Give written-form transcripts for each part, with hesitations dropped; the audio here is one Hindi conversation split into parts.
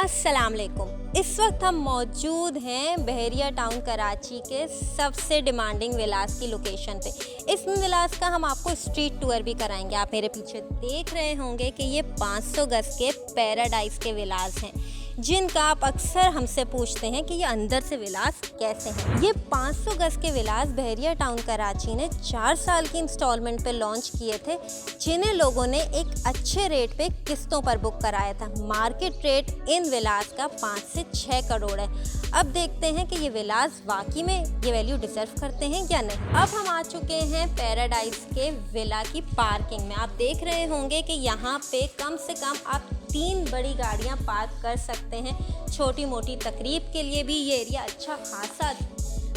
अस्सलाम वालेकुम। इस वक्त हम मौजूद हैं बहरिया टाउन कराची के सबसे डिमांडिंग विलास की लोकेशन पे। इस विलास का हम आपको स्ट्रीट टूर भी कराएंगे। आप मेरे पीछे देख रहे होंगे कि ये 500 गज के पैराडाइज के विलास हैं, जिनका आप अक्सर हमसे पूछते हैं कि ये अंदर से विलास कैसे हैं। ये 500 गज के विलास बहरिया टाउन कराची ने 4 साल की इंस्टॉलमेंट पे लॉन्च किए थे, जिन्हें लोगों ने एक अच्छे रेट पे किस्तों पर बुक कराया था। मार्केट रेट इन विलास का 5 से 6 करोड़ है। अब देखते हैं कि ये विलास वाकई में ये वैल्यू डिजर्व करते हैं या नहीं। अब हम आ चुके हैं पैराडाइज के विला की पार्किंग में। आप देख रहे होंगे कि यहाँ पे कम से कम आप 3 बड़ी गाड़ियाँ पार्क कर सकते हैं। छोटी मोटी तकरीब के लिए भी ये एरिया अच्छा खासा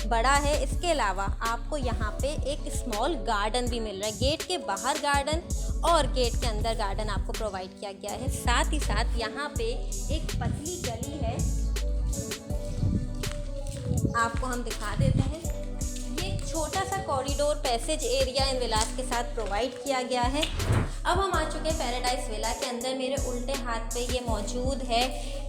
बड़ा है। इसके अलावा आपको यहाँ पे एक स्मॉल गार्डन भी मिल रहा है। गेट के बाहर गार्डन और गेट के अंदर गार्डन आपको प्रोवाइड किया गया है। साथ ही साथ यहाँ पे एक पतली गली है, आपको हम दिखा देते हैं। ये छोटा सा कॉरिडोर पैसेज एरिया इन विलास के साथ प्रोवाइड किया गया है। अब हम आ चुके हैं पैराडाइज विला के अंदर। मेरे उल्टे हाथ पे ये मौजूद है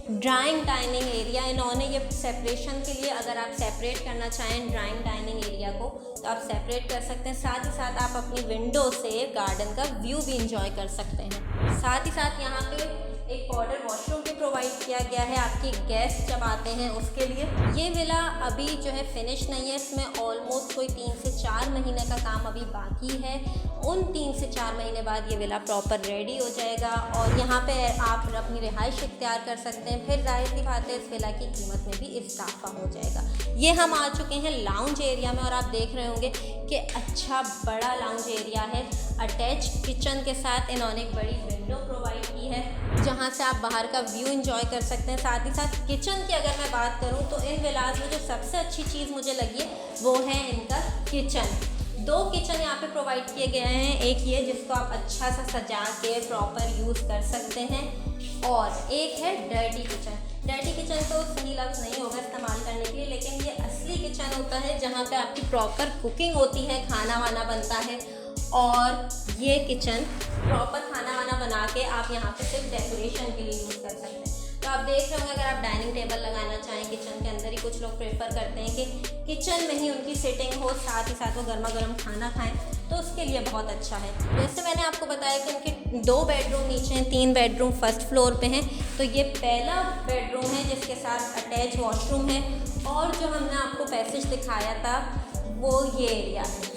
ड्राइंग डाइनिंग एरिया। इन्होंने ये सेपरेशन के लिए, अगर आप सेपरेट करना चाहें ड्राइंग डाइनिंग एरिया को, तो आप सेपरेट कर सकते हैं। साथ ही साथ आप अपनी विंडो से गार्डन का व्यू भी इंजॉय कर सकते हैं। साथ ही साथ यहाँ पे एक पाउडर वॉशरूम भी प्रोवाइड किया गया है आपकी गेस्ट जब आते हैं उसके लिए। ये विला अभी जो है फिनिश नहीं है, इसमें ऑलमोस्ट कोई 3 से 4 महीने का काम अभी बाकी है। उन 3 से 4 महीने बाद ये विला प्रॉपर रेडी हो जाएगा और यहाँ पे आप अपनी रिहाइश इख्तियार कर सकते हैं। फिर जाहिर सी बात है इस विला की कीमत में भी इजाफा हो जाएगा। ये हम आ चुके हैं लाउंज एरिया में और आप देख रहे होंगे कि अच्छा बड़ा लाउंज एरिया है। अटैच किचन के साथ इन्होंने एक बड़ी विंडो प्रोवाइड की है, जहाँ से आप बाहर का व्यू एंजॉय कर सकते हैं। साथ ही साथ किचन की अगर मैं बात करूँ तो इन विलास में जो सबसे अच्छी चीज़ मुझे लगी है वो है इनका किचन। 2 किचन यहाँ पे प्रोवाइड किए गए हैं। एक ये जिसको आप अच्छा सा सजा के प्रॉपर यूज़ कर सकते हैं और एक है डर्टी किचन। डर्टी किचन तो सही लफ्ज़ नहीं होगा इस्तेमाल करने के लिए, लेकिन ये असली किचन होता है जहाँ पे आपकी प्रॉपर कुकिंग होती है, खाना वाना बनता है। और ये किचन प्रॉपर खाना वाना बना के आप यहाँ पे सिर्फ डेकोरेशन के लिए यूज़ कर सकते हैं। तो आप देख रहे होंगे अगर आप डाइनिंग टेबल लगाना चाहें किचन के अंदर ही, कुछ लोग प्रेफर करते हैं कि किचन में ही उनकी सिटिंग हो, साथ ही साथ वो गर्मा गर्म खाना खाएं, तो उसके लिए बहुत अच्छा है। जैसे मैंने आपको बताया कि उनके 2 बेडरूम नीचे हैं, 3 बेडरूम फर्स्ट फ्लोर पे हैं। तो ये पहला बेडरूम है जिसके साथ अटैच वॉशरूम है और जो हमने आपको पैसेज दिखाया था वो ये एरिया है।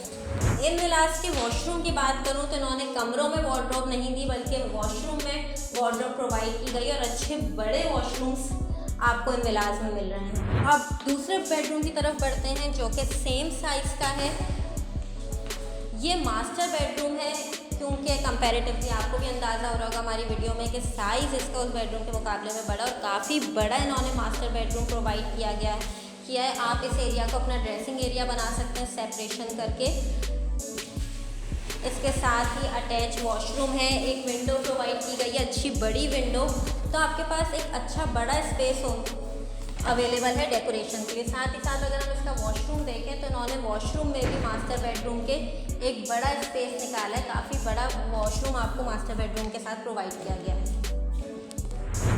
इन विलास के वॉशरूम की बात करूं तो इन्होंने कमरों में वार्डरोब नहीं दी, बल्कि वॉशरूम में वार्डरोब प्रोवाइड की गई और अच्छे बड़े वॉशरूम्स आपको इन विलास में मिल रहे हैं। अब दूसरे बेडरूम की तरफ बढ़ते हैं जो कि सेम साइज़ का है। ये मास्टर बेडरूम है, क्योंकि कंपैरेटिवली आपको भी अंदाज़ा हो रहा होगा हमारी वीडियो में कि साइज़ इसका उस बेडरूम के मुकाबले में बड़ा और काफ़ी बड़ा इन्होंने मास्टर बेडरूम प्रोवाइड किया है। आप इस एरिया को अपना ड्रेसिंग एरिया बना सकते हैं सेपरेशन करके। इसके साथ ही अटैच वॉशरूम है, एक विंडो प्रोवाइड की गई है, अच्छी बड़ी विंडो। तो आपके पास एक अच्छा बड़ा स्पेस अवेलेबल है डेकोरेशन के लिए। साथ ही साथ अगर हम इसका वॉशरूम देखें तो इन्होंने वॉशरूम में भी मास्टर बेडरूम के एक बड़ा स्पेस निकाला है। काफ़ी बड़ा वॉशरूम आपको मास्टर बेडरूम के साथ प्रोवाइड किया गया है।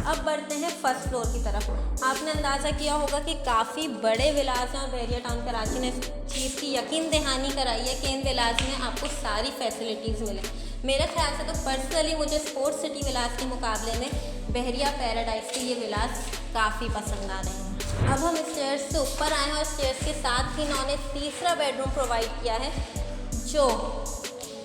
अब बढ़ते हैं फर्स्ट फ्लोर की तरफ। आपने अंदाज़ा किया होगा कि काफ़ी बड़े विलास हैं और बहरिया टाउन कराची ने इस चीज़ की यकीन दहानी कराई है कि इन विलास में आपको सारी फैसिलिटीज़ मिले। मेरे ख्याल से तो पर्सनली मुझे स्पोर्ट्स सिटी विलास के मुकाबले में बहरिया पैराडाइज के ये विलास काफ़ी पसंद आ रहे हैं। अब हम स्टेयर्स से ऊपर आए हैं और स्टेयर्स के साथ ही इन्होंने तीसरा बेडरूम प्रोवाइड किया है जो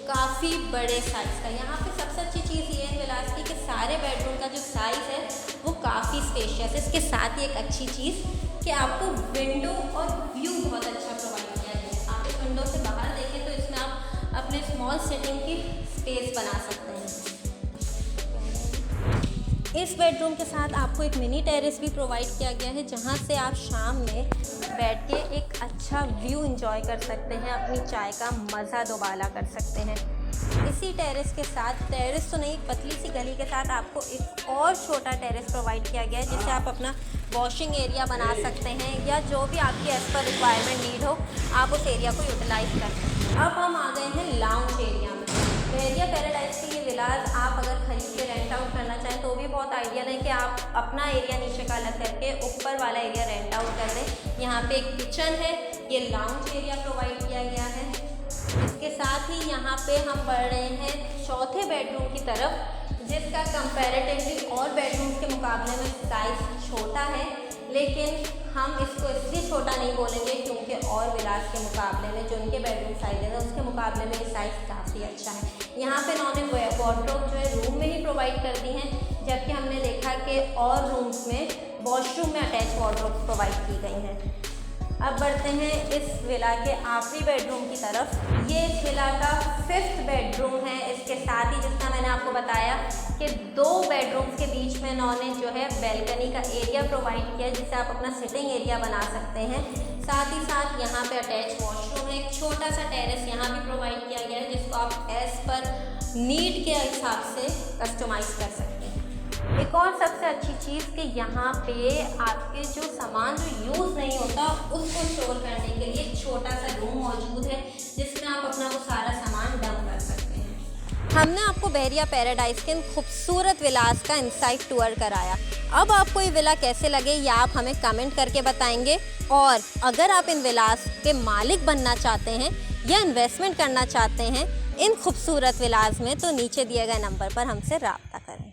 काफ़ी बड़े साइज़ का। यहाँ पे सबसे अच्छी चीज़ ये है विलास की कि सारे बेडरूम का जो साइज़ है वो काफ़ी स्पेशियस है। इसके साथ ही एक अच्छी चीज़ कि आपको विंडो और व्यू बहुत अच्छा प्रोवाइड किया गया है। आप इस विंडो से बाहर देखें तो इसमें आप अपने स्मॉल सिटिंग की स्पेस बना सकते हैं। इस बेडरूम के साथ आपको एक मिनी टेरेस भी प्रोवाइड किया गया है, जहाँ से आप शाम में बैठ के एक अच्छा व्यू एंजॉय कर सकते हैं, अपनी चाय का मज़ा दोबाला कर सकते हैं। इसी टेरेस के साथ, टेरेस तो नहीं, पतली सी गली के साथ आपको एक और छोटा टेरेस प्रोवाइड किया गया है, जिससे आप अपना वॉशिंग एरिया बना सकते हैं या जो भी आपकी एज़ पर रिक्वायरमेंट नीड हो आप उस एरिया को यूटिलाइज़ कर सकते हैं। अब हम आ गए हैं लाउंज एरिया में। बहरिया पैराडाइज के ये विलास आप अगर खरीद के रेंट आउट करना चाहें तो भी भी बहुत आइडियल है कि आप अपना एरिया नीचे का अलग करके ऊपर वाला एरिया रेंट आउट कर दें। यहाँ पे एक किचन है, ये लाउंज एरिया प्रोवाइड किया गया है। इसके साथ ही यहाँ पे हम बढ़ रहे हैं चौथे बेडरूम की तरफ, जिसका कंपैरेटिवली और बेडरूम के मुकाबले में साइज़ छोटा है, लेकिन हम इसको इसलिए छोटा नहीं बोलेंगे क्योंकि और विलास के मुकाबले में जो उनके बेडरूम साइज है उसके मुकाबले में ये साइज़ काफ़ी अच्छा है। यहाँ पे इन्होंने वार्डरोब जो है रूम में ही प्रोवाइड कर दी हैं, जबकि हमने देखा कि और रूम्स में वॉशरूम में अटैच वार्डरोब प्रोवाइड की गई हैं। अब बढ़ते हैं इस विला के आखिरी बेडरूम की तरफ। ये इस विला का 5th बेडरूम है। इसके साथ ही जितना मैंने आपको बताया कि 2 बेडरूम्स के बीच में इन्होंने जो है बैल्कनी का एरिया प्रोवाइड किया है, जिसे आप अपना सिटिंग एरिया बना सकते हैं। साथ ही साथ यहाँ पे अटैच वॉशरूम है, एक छोटा सा टेरेस यहाँ भी प्रोवाइड किया गया है, जिसको आप एज पर नीड के हिसाब से कस्टमाइज़ कर सकते हैं। एक और सबसे अच्छी चीज़ कि यहाँ पे आपके जो सामान जो यूज़ नहीं होता उसको स्टोर करने के लिए एक छोटा सा रूम मौजूद है, जिसमें आप अपना वो सारा सामान डंप कर सकते हैं। हमने आपको बहरिया पैराडाइज के इन खूबसूरत विलास का इनसाइड टूर कराया। अब आपको ये विला कैसे लगे ये आप हमें कमेंट करके बताएंगे, और अगर आप इन विलास के मालिक बनना चाहते हैं या इन्वेस्टमेंट करना चाहते हैं इन खूबसूरत विलास में, तो नीचे दिए गए नंबर पर हमसे रब्ता करें।